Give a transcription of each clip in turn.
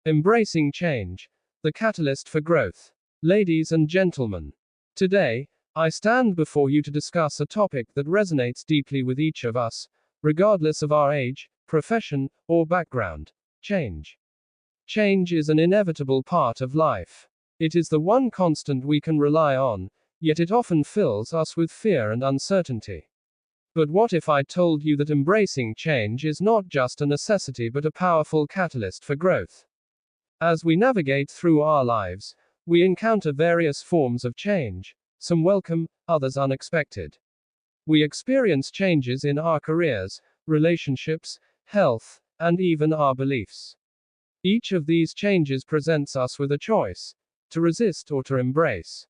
Embracing change, the catalyst for growth. Ladies and gentlemen, today, I stand before you to discuss a topic that resonates deeply with each of us, regardless of our age, profession, or background. Change. Change is an inevitable part of life. It is the one constant we can rely on, yet it often fills us with fear and uncertainty. But what if I told you that embracing change is not just a necessity but a powerful catalyst for growth? As we navigate through our lives, we encounter various forms of change, some welcome, others unexpected. We experience changes in our careers, relationships, health, and even our beliefs. Each of these changes presents us with a choice: to resist or to embrace.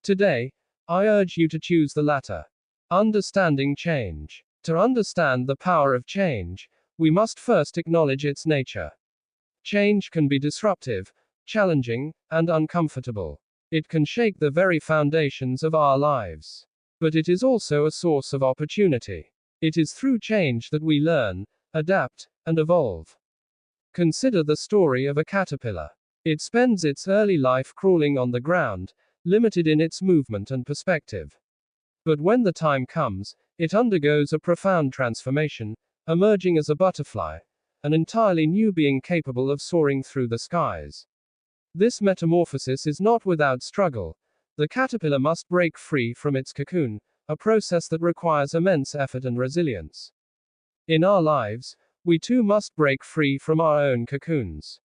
Today, I urge you to choose the latter. Understanding change. To understand the power of change, we must first acknowledge its nature. Change can be disruptive, challenging, and uncomfortable. It can shake the very foundations of our lives. But it is also a source of opportunity. It is through change that we learn, adapt, and evolve. Consider the story of a caterpillar. It spends its early life crawling on the ground, limited in its movement and perspective. But when the time comes, it undergoes a profound transformation, emerging as a butterfly, an entirely new being capable of soaring through the skies. This metamorphosis is not without struggle. The caterpillar must break free from its cocoon, a process that requires immense effort and resilience. In our lives, we too must break free from our own cocoons.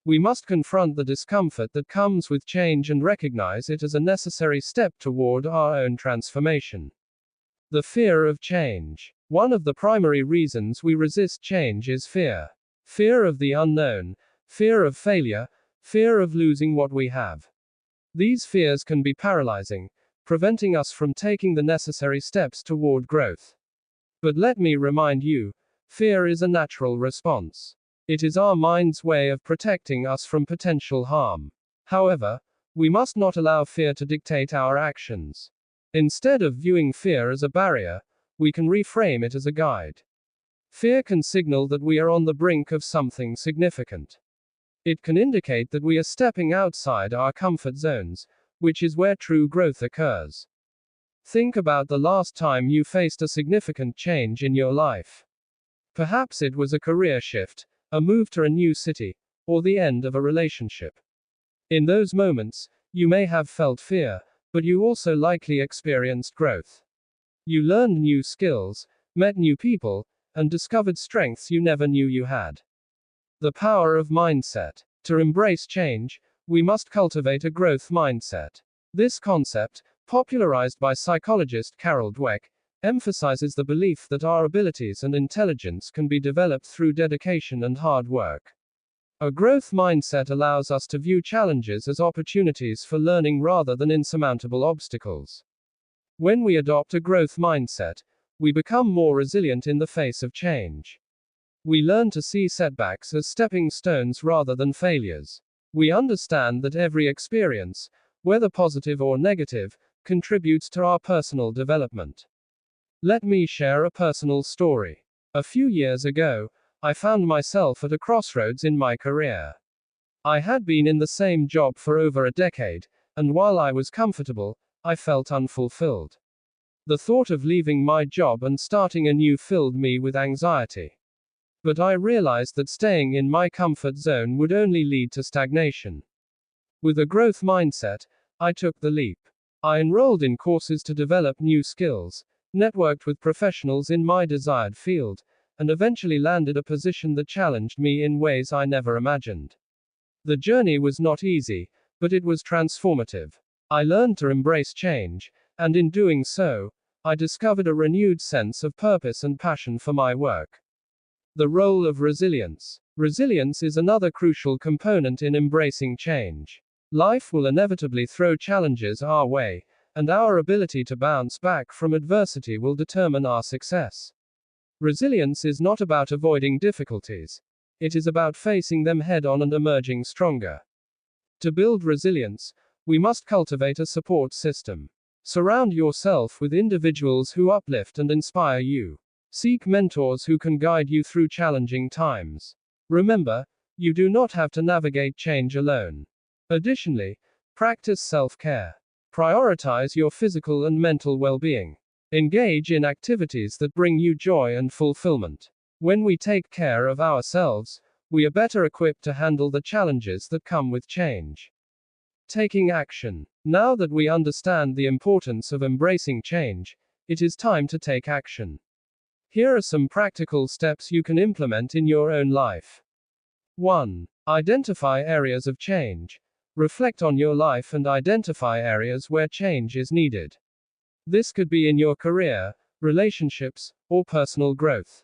We must confront the discomfort that comes with change and recognize it as a necessary step toward our own transformation. The fear of change. One of the primary reasons we resist change is fear. Fear of the unknown, fear of failure, fear of losing what we have. These fears can be paralyzing, preventing us from taking the necessary steps toward growth. But let me remind you, fear is a natural response. It is our mind's way of protecting us from potential harm. However, we must not allow fear to dictate our actions. Instead of viewing fear as a barrier, we can reframe it as a guide. Fear can signal that we are on the brink of something significant. It can indicate that we are stepping outside our comfort zones, which is where true growth occurs. Think about the last time you faced a significant change in your life. Perhaps it was a career shift, a move to a new city, or the end of a relationship. In those moments, you may have felt fear, but you also likely experienced growth. You learned new skills, met new people, and discovered strengths you never knew you had. The power of mindset. To embrace change, we must cultivate a growth mindset. This concept, popularized by psychologist Carol Dweck, emphasizes the belief that our abilities and intelligence can be developed through dedication and hard work. A growth mindset allows us to view challenges as opportunities for learning rather than insurmountable obstacles. When we adopt a growth mindset, we become more resilient in the face of change. We learn to see setbacks as stepping stones rather than failures. We understand that every experience, whether positive or negative, contributes to our personal development. Let me share a personal story. A few years ago, I found myself at a crossroads in my career. I had been in the same job for over a decade, and while I was comfortable, I felt unfulfilled. The thought of leaving my job and starting anew filled me with anxiety. But I realized that staying in my comfort zone would only lead to stagnation. With a growth mindset, I took the leap. I enrolled in courses to develop new skills, networked with professionals in my desired field, and eventually landed a position that challenged me in ways I never imagined. The journey was not easy, but it was transformative. I learned to embrace change, and in doing so, I discovered a renewed sense of purpose and passion for my work. The role of resilience. Resilience is another crucial component in embracing change. Life will inevitably throw challenges our way, and our ability to bounce back from adversity will determine our success. Resilience is not about avoiding difficulties. It is about facing them head-on and emerging stronger. To build resilience, we must cultivate a support system. Surround yourself with individuals who uplift and inspire you. Seek mentors who can guide you through challenging times. Remember, You do not have to navigate change alone. Additionally, practice self-care. Prioritize your physical and mental well-being. Engage in activities that bring you joy and fulfillment. When we take care of ourselves, we are better equipped to handle the challenges that come with change. Taking action. Now that we understand the importance of embracing change, it is time to take action. Here are some practical steps you can implement in your own life. 1. Identify areas of change. Reflect on your life and identify areas where change is needed. This could be in your career, relationships, or personal growth.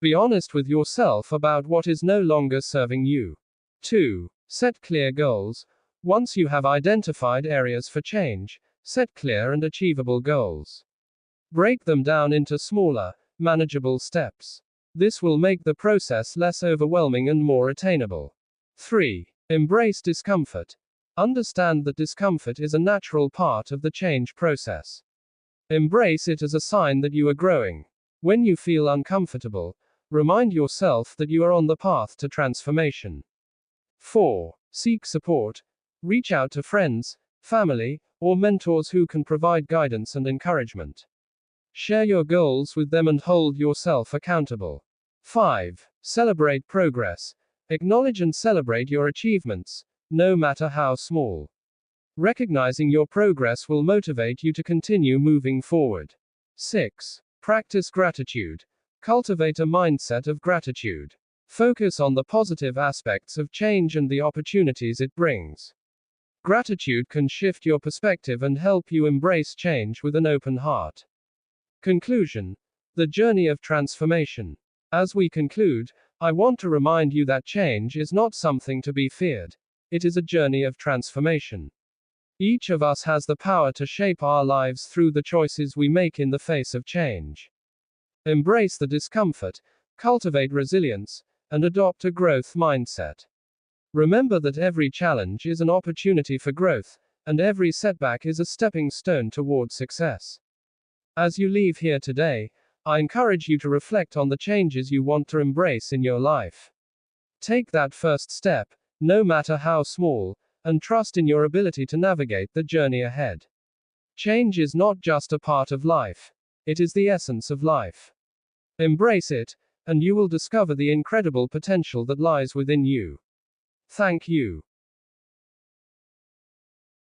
Be honest with yourself about what is no longer serving you. 2. Set clear goals. Once you have identified areas for change, set clear and achievable goals. Break them down into smaller, manageable steps. This will make the process less overwhelming and more attainable. 3. Embrace discomfort. Understand that discomfort is a natural part of the change process. Embrace it as a sign that you are growing. When you feel uncomfortable, remind yourself that you are on the path to transformation. 4. Seek support. Reach out to friends, family, or mentors who can provide guidance and encouragement. Share your goals with them and hold yourself accountable. 5. Celebrate progress. Acknowledge and celebrate your achievements, no matter how small. Recognizing your progress will motivate you to continue moving forward. 6. Practice gratitude. Cultivate a mindset of gratitude. Focus on the positive aspects of change and the opportunities it brings. Gratitude can shift your perspective and help you embrace change with an open heart. Conclusion. The journey of transformation. As we conclude, I want to remind you that change is not something to be feared. It is a journey of transformation. Each of us has the power to shape our lives through the choices we make in the face of change. Embrace the discomfort, cultivate resilience, and adopt a growth mindset. Remember that every challenge is an opportunity for growth, and every setback is a stepping stone toward success. As you leave here today, I encourage you to reflect on the changes you want to embrace in your life. Take that first step, no matter how small, and trust in your ability to navigate the journey ahead. Change is not just a part of life, it is the essence of life. Embrace it, and you will discover the incredible potential that lies within you. Thank you.